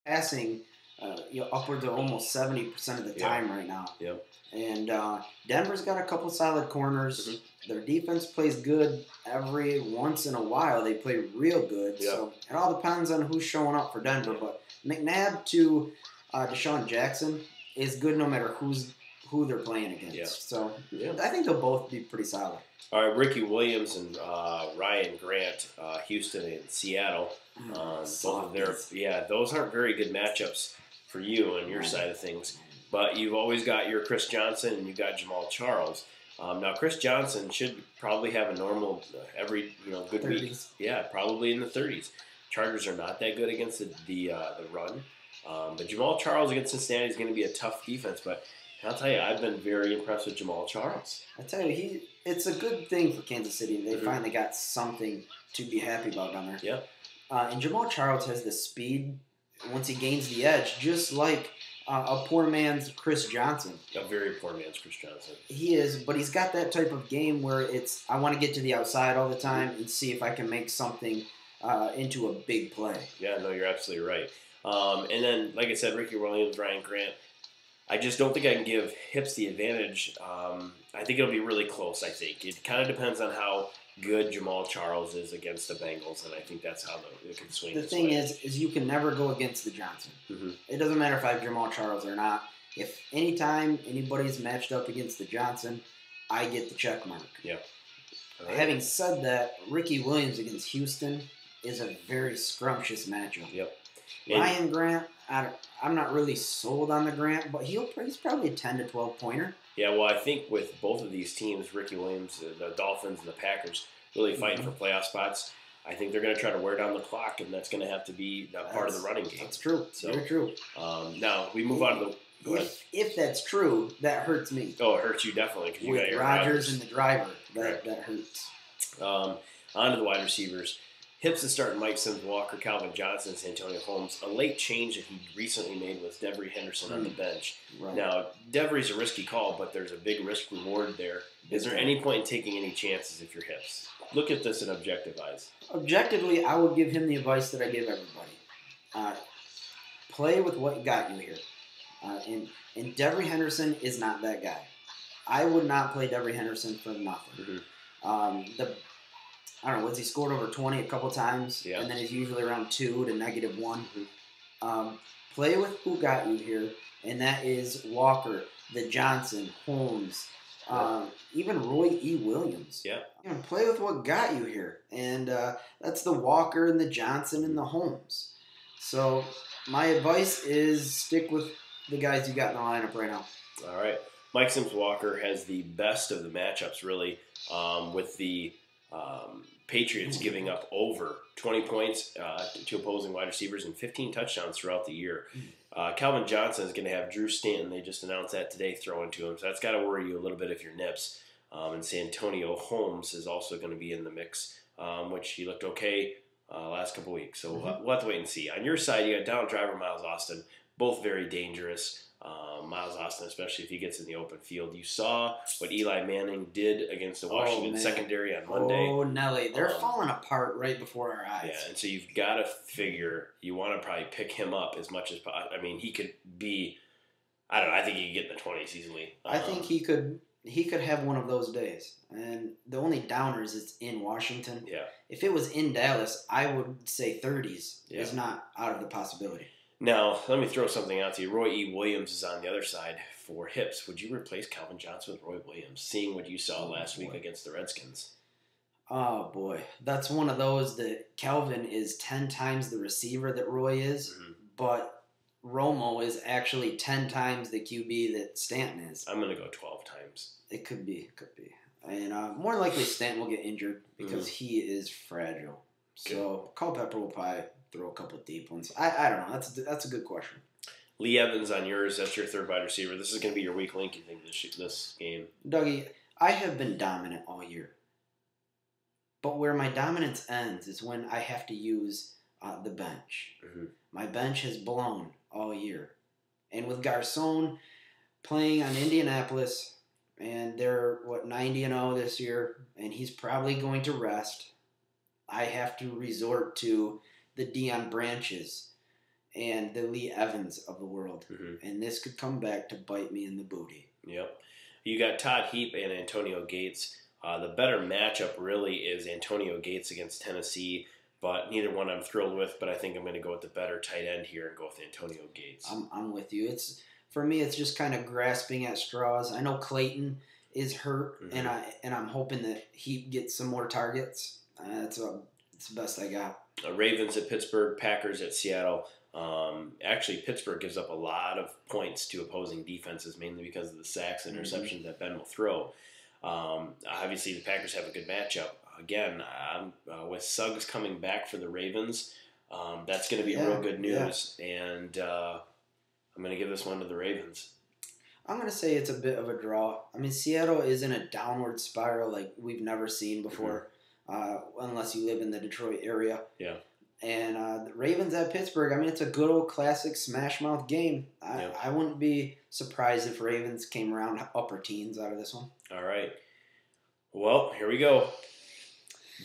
passing upwards of almost 70% of the time right now. Yep. And Denver's got a couple solid corners. Mm-hmm. Their defense plays good every once in a while. They play real good. Yep. So it all depends on who's showing up for Denver. Yep. But McNabb to Deshaun Jackson is good no matter who they're playing against. Yep. So yep. I think they'll both be pretty solid. All right, Ricky Williams and Ryan Grant, Houston and Seattle. Both of those aren't very good matchups for you on your side of things. But you've always got your Chris Johnson and you've got Jamal Charles. Now, Chris Johnson should probably have a normal every good 30s. week. Yeah, probably in the 30s. Chargers are not that good against the run. But Jamal Charles against Cincinnati is going to be a tough defense. But I'll tell you, I've been very impressed with Jamal Charles. I tell you, it's a good thing for Kansas City. They finally got something to be happy about down there. Yeah. And Jamal Charles has the speed once he gains the edge, just like a poor man's Chris Johnson. A very poor man's Chris Johnson. He is, but he's got that type of game where I want to get to the outside all the time and see if I can make something into a big play. Yeah, no, you're absolutely right. And then, like I said, Ricky Williams, Ryan Grant. I just don't think I can give Hips the advantage. I think it'll be really close, I think. It kind of depends on how good Jamal Charles is against the Bengals, and I think that's how it can swing. The thing is you can never go against the Johnson. Mm-hmm. It doesn't matter if I have Jamal Charles or not. If anytime anybody's matched up against the Johnson, I get the check mark. Yeah. Right. Having said that, Ricky Williams against Houston is a very scrumptious matchup. Yep. Ryan Grant, I'm not really sold on the Grant, but he's probably a 10 to 12 pointer. Yeah, well, I think with both of these teams, Ricky Williams, the Dolphins, and the Packers, really fighting for playoff spots, I think they're going to try to wear down the clock, and that's going to have to be part of the running game. That's true. So, very true. Now, we move on to the... Go ahead. If that's true, that hurts me. Oh, it hurts you definitely. Because you got your Rodgers and the driver. That hurts. On to the wide receivers. Hips is starting Mike Sims, Walker, Calvin Johnson, and Santonio Holmes. A late change that he recently made was Devery Henderson on the bench. Right. Now, Devery's a risky call, but there's a big risk reward there. Is there any point in taking any chances if you're Hips? Look at this in objective eyes. Objectively, I would give him the advice that I give everybody. Play with what got you here. And Devery Henderson is not that guy. I would not play Devery Henderson for nothing. Mm-hmm. I don't know, he scored over 20 a couple times, and then he's usually around 2 to -1. Mm-hmm. Play with who got you here, and that is Walker, the Johnson, Holmes, even Roy E. Williams. Yeah. Play with what got you here, and that's the Walker and the Johnson and the Holmes. So my advice is stick with the guys you got in the lineup right now. All right. Mike Sims Walker has the best of the matchups, really, with the Patriots giving up over 20 points to opposing wide receivers and 15 touchdowns throughout the year. Calvin Johnson is going to have Drew Stanton. They just announced that today, throwing to him. So that's got to worry you a little bit if you're Nips. And Santonio Holmes is also going to be in the mix, which he looked okay last couple weeks. So we'll have to wait and see. On your side, you got Donald Driver, Miles Austin, both very dangerous. Miles Austin, especially if he gets in the open field. You saw what Eli Manning did against the Washington secondary on Monday. Oh, Nelly. They're falling apart right before our eyes. Yeah, and so you've got to figure you want to probably pick him up as much as possible. I mean, he could be, I don't know, I think he could get in the 20s easily. I think he could have one of those days. And the only downer is it's in Washington. Yeah. If it was in Dallas, I would say 30s is not out of the possibility. Now, let me throw something out to you. Roy E. Williams is on the other side for Hips. Would you replace Calvin Johnson with Roy Williams, seeing what you saw last week against the Redskins? Oh, boy. That's one of those that Calvin is 10 times the receiver that Roy is, but Romo is actually 10 times the QB that Stanton is. I'm going to go 12 times. It could be. And more likely Stanton will get injured because he is fragile. So Culpepper will probably throw a couple of deep ones. I don't know. That's a good question. Lee Evans on yours. That's your third wide receiver. This is going to be your weak link, you think, this game? Dougie, I have been dominant all year. But where my dominance ends is when I have to use the bench. Mm-hmm. My bench has blown all year. And with Garcon playing on Indianapolis, and they're, 90-0 this year, and he's probably going to rest, I have to resort to the Deion Branches. and the Lee Evans of the world. Mm-hmm. And this could come back to bite me in the booty. Yep. You got Todd Heap and Antonio Gates. The better matchup really is Antonio Gates against Tennessee, but neither one I'm thrilled with. But I think I'm going to go with the better tight end here and go with Antonio Gates. I'm with you. For me, it's just kind of grasping at straws. I know Clayton is hurt, Mm-hmm. and I'm hoping that Heap gets some more targets. It's the best I got. Ravens at Pittsburgh, Packers at Seattle. Actually, Pittsburgh gives up a lot of points to opposing defenses, mainly because of the sacks and interceptions that Ben will throw. Obviously, the Packers have a good matchup. Again, with Suggs coming back for the Ravens, that's going to be real good news. Yeah. And I'm going to give this one to the Ravens. I'm going to say it's a bit of a draw. I mean, Seattle is in a downward spiral like we've never seen before, unless you live in the Detroit area. Yeah. And the Ravens at Pittsburgh, I mean, it's a good old classic smash mouth game. I wouldn't be surprised if Ravens came around upper teens out of this one. All right. Well, here we go.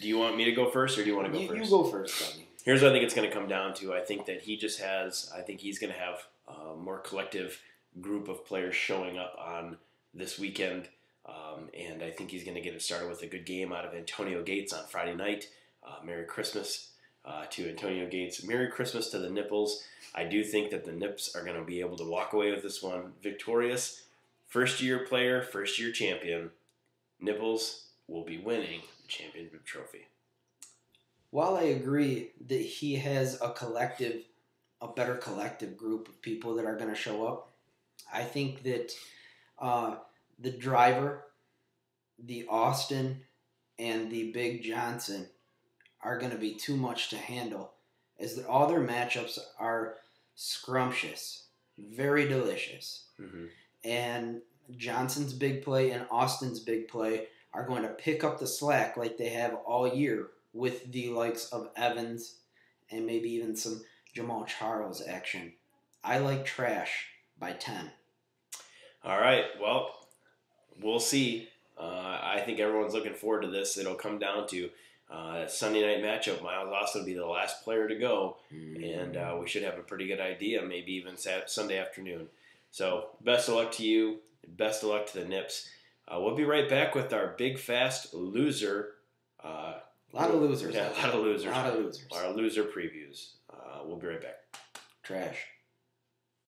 Do you want me to go first, or do you want to go first? You go first, Tony. Here's what I think it's going to come down to. I think that I think he's going to have a more collective group of players showing up on this weekend. And I think he's going to get it started with a good game out of Antonio Gates on Friday night. Merry Christmas to Antonio Gates. Merry Christmas to the Nipples. I do think that the Nips are going to be able to walk away with this one victorious. First-year player, first-year champion. Nipples will be winning the championship trophy. While I agree that he has a better collective group of people that are going to show up, I think that the driver, the Austin, and the Big Johnson are going to be too much to handle, as all their matchups are scrumptious, very delicious. Mm-hmm. And Johnson's big play and Austin's big play are going to pick up the slack like they have all year with the likes of Evans and maybe even some Jamal Charles action. I like trash by 10. All right, well, we'll see. I think everyone's looking forward to this. It'll come down to Sunday night matchup. Miles Austin will be the last player to go, and we should have a pretty good idea, maybe even Sunday afternoon. So best of luck to you. Best of luck to the Nips. We'll be right back with our big, fast loser. A lot of losers. Yeah, a lot of losers. A lot of losers. Our loser previews. We'll be right back. Trash.